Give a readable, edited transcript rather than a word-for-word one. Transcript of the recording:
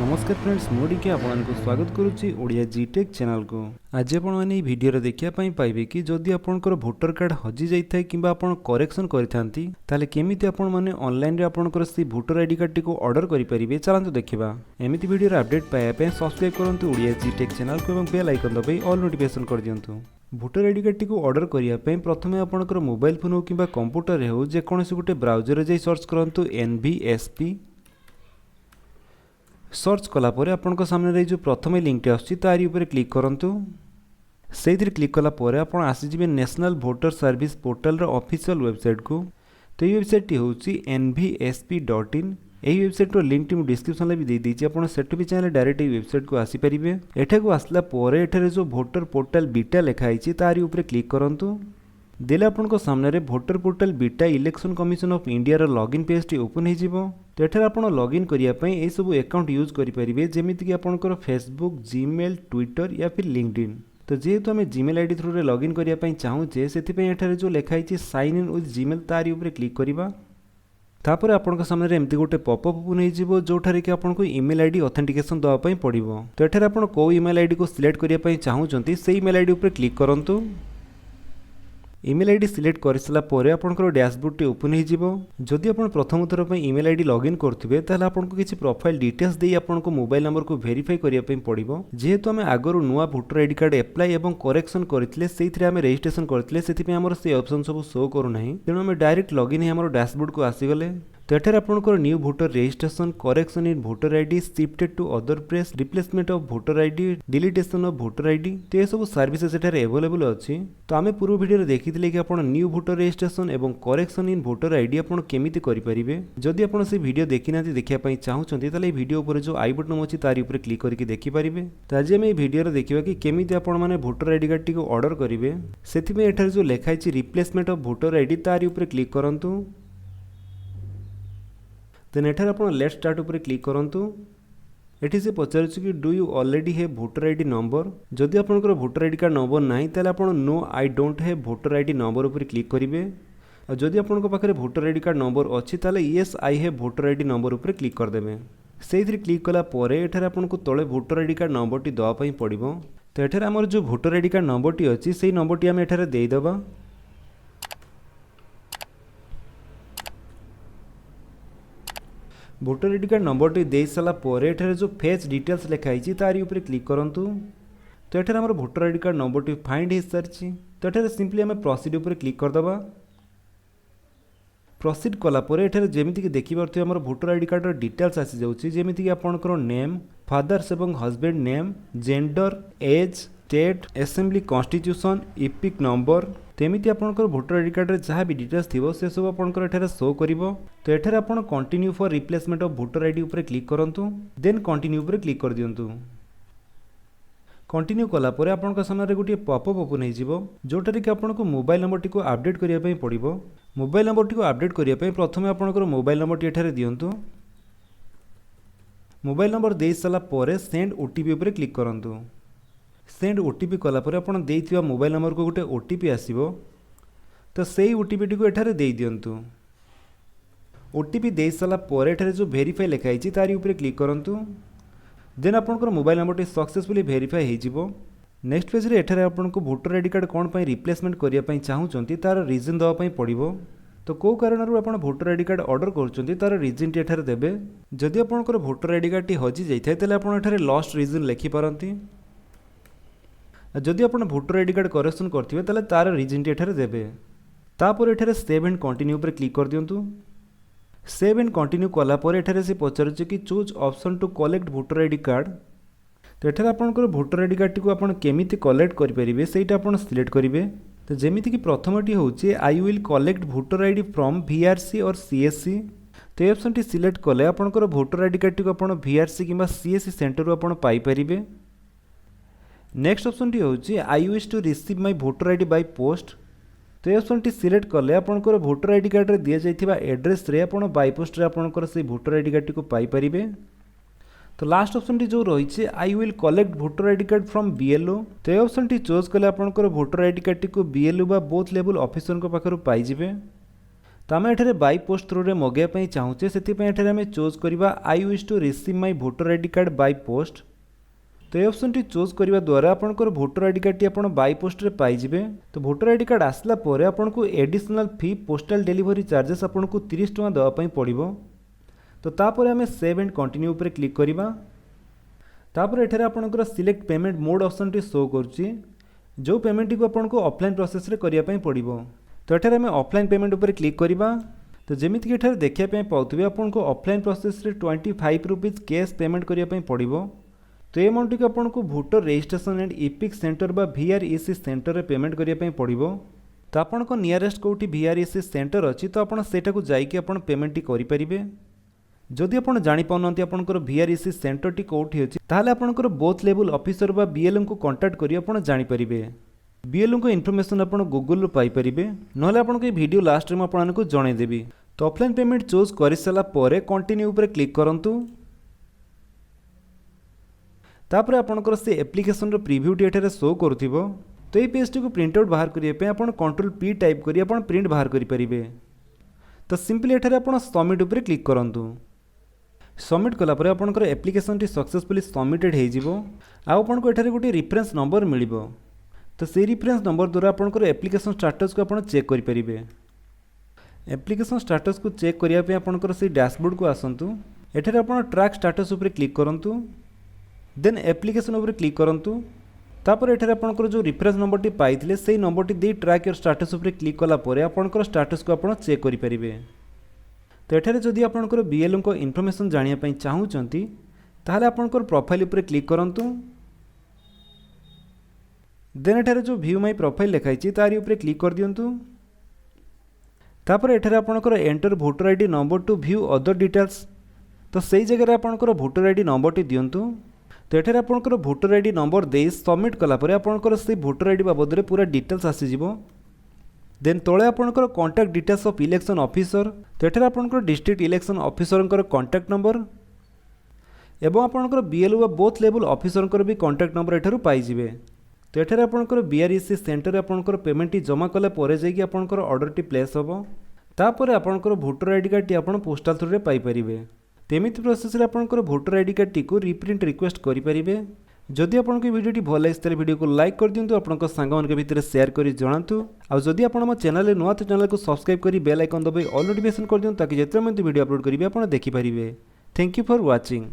नमस्कार फ्रेंड्स मोडिके आपको स्वागत करुच्ची ओडिया जी टेक चैनल को। आज आपने भिडियो देखा पाइबे कि जदि आपंकर भोटर कार्ड हजि जाए कि करेक्शन करें केमी आपण मैंने ऑनलाइन आपंकर से भोटर आईडी कार्ड टी ऑर्डर करेंगे। चलते देखा एमती भिडियो अपडेट पाइबा सब्सक्राइब करूँ ओडिया जी टेक चैनल को और बेल आइकन दबाई ऑल नोटिफिकेशन कर दिंतु। भोटर आईडी कार्ड टी ऑर्डर करने प्रथम आपंकर मोबाइल फोन हो कि कंप्यूटर हो जेकोसी गोटे ब्राउजर जाई सर्च करूँ NVSP। सर्च कलापर आपन सामने जो प्रथम लिंक तारी ऊपर क्लिक करूँ। से क्लिक कलापर आप आसीजे national voter service portal official website को। तो ये वेबसाइट हूँ nvsp.in। यही वेबसाइट लिंक टी डिस्क्रिप्शन भी दे दीजिए आप सेठू भी चाहिए डायरेक्ट ये वेबसाइट को आसीपारे। एठाक आसला एठारे जो भोटर पोर्टाल बीटा लिखाई तारी ऊपर क्लिक करूँ। देले आपन सामने voter portal beta election commission of India login page T open हो। तो एठार आप लॉगिन करने ये सब अकाउंट यूज करेंगे जमीक आपंकर फेसबुक जीमेल ट्विटर या फिर लिंक्डइन। तो जेहेतु आम जीमेल आईडी थ्रू लॉगिन करने चाहूचे से जो लिखाई साइन इन विथ जीमेल तारी ऊपर क्लिक करवा। तापर आपन सामने एमती गोटे पॉपअप ओपन हो जोठारे कि आपको ईमेल आईडी ऑथेंटिकेशन देवाई पड़ो। तो एठार आप कौ ईमेल आईडी को सिलेक्ट करने चाहूँगी से ईमेल आईडी ऊपर क्लिक करूँ। ईमेल आईडी सिलेक्ट कर सारापर आपंकर डैशबोर्ड टी ओपन हो। जदि आप प्रथम थर पर ईमेल आईडी लॉगिन करुवे आपको किसी प्रोफाइल डिटेल्स दे आपको मोबाइल नंबर को वेरीफाई करने पड़ो। जेहेतु आम आगुरी नुआ भोटर आईडी कार्ड एप्लाई और करेक्शन करते से रजिस्ट्रेशन करते से ऑप्शन सब शो करूना तेणु आम डायरेक्ट लॉगिन ही आम डैशबोर्ड को आसीगले। तो एठार आपंकर new voter registration correction in voter ID shifted to other place replacement of voter ID deletion of voter ID तो ये सब सर्विसेस एठार अवेलेबल अच्छी। तो आम पूर्व वीडियो देखी कि आप न्यू भोटर रजिस्ट्रेशन और करेक्शन इन भोटर आईडी आप केमिति करेंगे। जदि आप से वीडियो देखी ना देखा चाहूँगी तो वीडियो पर जो आई बटन अच्छी तारी ऊपर क्लिक करके देखिपारे। तो आज आम ये वीडियो देखा कि केमिति आपण माने भोटर आईडी कार्ड टी ऑर्डर करेंगे से एठार जो लिखाई रिप्लेसमेंट ऑफ भोटर आईडी तारी ऊपर क्लिक करूँ। देन एठार आप लेट स्टार्ट ऊपर क्लिक करूँ। एठी से पचार कि do you already have voter ID number. जदि आपंकर भोटर आईडी कार्ड नंबर ना ताले आप no I don't have voter ID number ऊपर क्लिक करेंगे। और जदि आपंक पाखे भोटर आईडी कार्ड नंबर अच्छी ताले yes I have voter ID number ऊपर क्लिक करदे। से क्लिक कलापर एठार आपको तले भोटर आईडी कार्ड नंबर टी देवाई पड़ो। तो एठार आमर जो भोटर आईडी कार्ड नंबर टी अच्छी से नंबर टी आम एठार देदेबा। भोटर आईडी कार्ड नंबर टी दे सारापर एठार जो फेच डिटेल्स लिखाई तारी ऊपर क्लिक करूँ। तो एठार आमर भोटर आईडी कार्ड नंबर टी फाइंड हो सारी। तो एठार सिंपली आम प्रोसीड ऊपर क्लिक करदबा। प्रोसीड कलापर एठार जेमिति देखिपारे आमर भोटर आईडी कार्ड डिटेल्स आसी जाउछि जेमिति आपनकर नेम फादर्स एवं husband name gender age state assembly constitution EPIC number तेमिति आपनकर भोटर आईडी कार्ड रे जहाँ भी डिटेल्स थी से सब आपनकर एठारे शो करिवो। तो एठार आपन continue for replacement of voter ID ऊपर क्लिक करंतु देन कंटिन्यू ऊपर क्लिक कर दियंतु। कंटिन्यू कलापर आपन सामने गोटे पॉपअप ओपन हो जोटारे कि आपको मोबाइल नंबर टी अपडेट करने पड़ो। मोबाइल नंबर टी अपडेट करने प्रथम आपंकर मोबाइल नंबर टी एठारे दियंतु। मोबाइल नंबर दे सारापर सेंड ओटीपी ऊपर क्लिक करंतु। सेंड ओटीपी कलापर आपन देइथिबा मोबाइल नंबर को गोटे ओटीपी आसीबो। तो सेई ओटीपी टी को एठारे देई दियंतु। ओटीपी दे सारापर एठारे जो वेरीफाई लिखाई तारी ऊपर क्लिक करंतु। देन आपनकर mobile number T successfully verify हो जिवो। नेक्स्ट पेज रे एठारे आपनको भोटर आईडी कार्ड कोन पई रिप्लेसमेंट करिया पई चाहूचंती तार रीजन दवा पई पड़िबो। तो को कारणरू आपण भोटर आईडी कार्ड ऑर्डर करूचंती तार रीजन टी एठारे देबे। जदि आपनकर भोटर आईडी कार्ड टी हजि जाइथाय तले आपण एठारे लॉस्ट रीजन लिखि पारंती। जदि आप भोटर आईडी कार्ड करेक्शन करथिबे ताले तार रीजन टी एठारे देबे। तापर एठारे सेव एंड कंटिन्यू ऊपर क्लिक कर दियंतु। सेव एंड कंटिन्यू कलापर एठारे से पचारुचे कि choose option to collect voter ID card. तो एठारे आपनकर भोटर आईडी कार्ड टी को आपण केमिति कलेक्ट करि परिबे सेटा आपण सिलेक्ट करिवे। तो जेमिति कि प्रथमटी होउचे I will collect voter ID from VRC और CSC। तो ये ऑप्शन टी सिलेक्ट कले आपनकर भोटर आईडी कार्ड टी को आपण VRC किंबा CSC सेंटर आपण पाई परिबे। नेक्स्ट ऑप्शन टी होउची I wish to receive my voter ID by post. तो ये ऑप्शन टी सिलेक्ट कले आपनकर भोटर आईडी कार्ड रे दिया जाइथिबा एड्रेस रे आपण बाय पोस्ट रे आपनकर से भोटर आईडी कार्ड टी को पाई परिबे। तो लास्ट ऑप्शन टी जो रही आई will collect voter ID card from BLO। तो ये ऑप्शन टी चूज कले आपनकर भोटर आईडी कार्ड टी को BLO बा बोथ लेवल ऑफिसर को पाखरु पाई जिवे। तो आम एठारे बाय पोस्ट थ्रू रे मगाइबा चाहूचे से आम चूज करवा I wish to receive my voter ID card by post. तो ये ऑप्शन टी चूज करने द्वारा आपंकर भोटर आईडी कार्ड टी आप बाय पोस्ट रे पाइबे। तो भोटर आईडी कार्ड आसला परे आपको additional fee postal delivery charges आपको 30 टका देवाई पड़ो। तो तापर आम सेव एंड कंटिन्यू पर क्लिक करवा। तापर एठारे आपंकर सिलेक्ट पेमेंट मोड ऑप्शन टी शो करुच्ची जो पेमेंट को आपको ऑफलाइन प्रोसेस रे करने पड़ो। तो एठारे आम ऑफलाइन पेमेंट उपर क्लिक करवा। तो जमीक एठारे देखा पाऊे आपको ऑफलाइन प्रोसेस रे 25 रुपीज कैश पेमेंट करने पड़ो। तो ये अमाउंट को आपको voter registration and EPIC centre बा VREC सेंटर रे पेमेंट करने पड़ो। तो आपको नियरेस्ट कौटी VREC सेंटर अच्छी तो आपड़ सेटा को जाइए आप पेमेंट टी करें। जदि आप जापाना आपंकर VREC सेंटर टी कौटी अच्छी ताहले आपंकर बोथ लेवल ऑफिसर बा BLO को कांटेक्ट करी आप जानीपारे। BLO को इनफॉरमेशन आप गूगल पाइपर ना आपको वीडियो लास्ट में आपको जनईदेवी। तो ऑफलाइन पेमेंट चूज कर सारापर कंटिन्यू पर क्लिक करूँ। तापर आपंकर से एप्लिकेशन प्रिव्यू टी एठारे शो करुथिबो। तो ये पेज को प्रिंट आउट बाहर करने आप Ctrl+P टाइप करी आप प्रिंट बाहर करें। तो सिंपली एठारे आप सबमिट उपर क्लिक करूँ। सबमिट कलापर आपंकर एप्लिकेशन टी सक्सेसफुली सबमिटेड हो आपको एठारे गोटे रेफरेंस नंबर मिलिबो। तो से रेफरेंस नंबर द्वारा आपंकर एप्लिकेशन स्टेटस को आप चेक करें। एप्लिकेशन स्टेटस को चेक करने आपंकर से डैशबोर्ड को आसतु। एठारे आप ट्रैक स्टेटस उपर क्लिक करूँ। देन एप्लिकेशन उपर क्लिक करूँ। तापर एठारे आपंकर जो रेफरेंस नंबर टी पाइथिले सेही नंबर टी दे ट्रैक योर स्टेटस उपर क्लिक कला परे आपंकर स्टेटस को आप चेक करें। तो एठारे जदि आपंकर BLO को इनफॉरमेशन जानिया चाहूचंती ताहले आपंकर प्रोफाइल उपर क्लिक करूँ। देन एठारे जो व्यू माय प्रोफाइल लिखाई तारी उपर क्लिक कर दियंतु। तापर एठारे आपंकर enter voter ID number two view other details. तो सही जगह आपंकर भोटर आईडी नंबर टी दियंतु। तो एठारे आपंकर भोटर आईडी नंबर दे सबमिट कलापर आपंकर से भोटर आईडी बाबद में पूरा डिटेल्स आसीजिवो। देन तले आपंकर contact details of election officer. तो एठारे आपंकर district election officer contact number एवं आपंकर BLO व बोथ लेवल ऑफिसर भी कांटेक्ट नंबर एठारु पाइजिवे। तो एठारे आपंकर VREC सेंटर आपंकर पेमेंट टी जमा कला परे जाइए आपंकर ऑर्डर टी प्लेस होबो। तापर आपंकर भोटर आईडी कार्ड टी आपण पोस्टल थ्रू रे पाई परिबे। तेमिति प्रोसेस रे आपंकर भोटर आईडी कार्ड टी को रिप्रिंट रिक्वेस्ट करि परिबे। जदि आपको वीडियो भल लगे वीडियो को लाइक कर दिंतु। आपन सांग मान भितर शेयर कर जनातु। आ जदि आप चैनल नुआ तो चैनल को सब्सक्राइब कर बेल आइकन दबाई ऑल नोटिफिकेशन कर दिंतु ताकि जिते वीडियो अपलोड करेंगे आप देखिपारे। Thank you for watching.